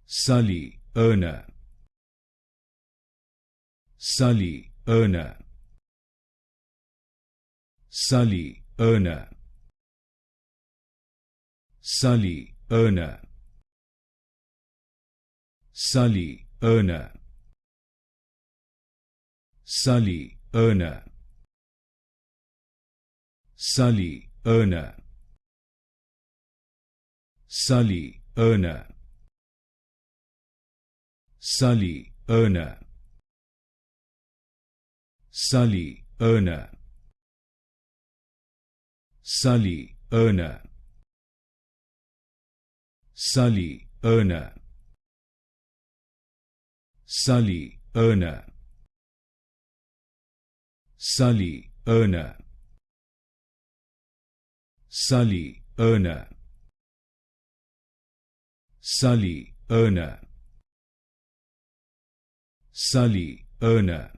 Sully Erna, Sully Erna, Sully Erna, Sully Erna, Sully Erna, Sully Erna, Sully Erna, Sully Erna, Sully Erna, Sully Erna, Sully Erna, Sully Erna, Sully Erna, Sully Erna, Sully Erna, Sully Erna, Sully Erna,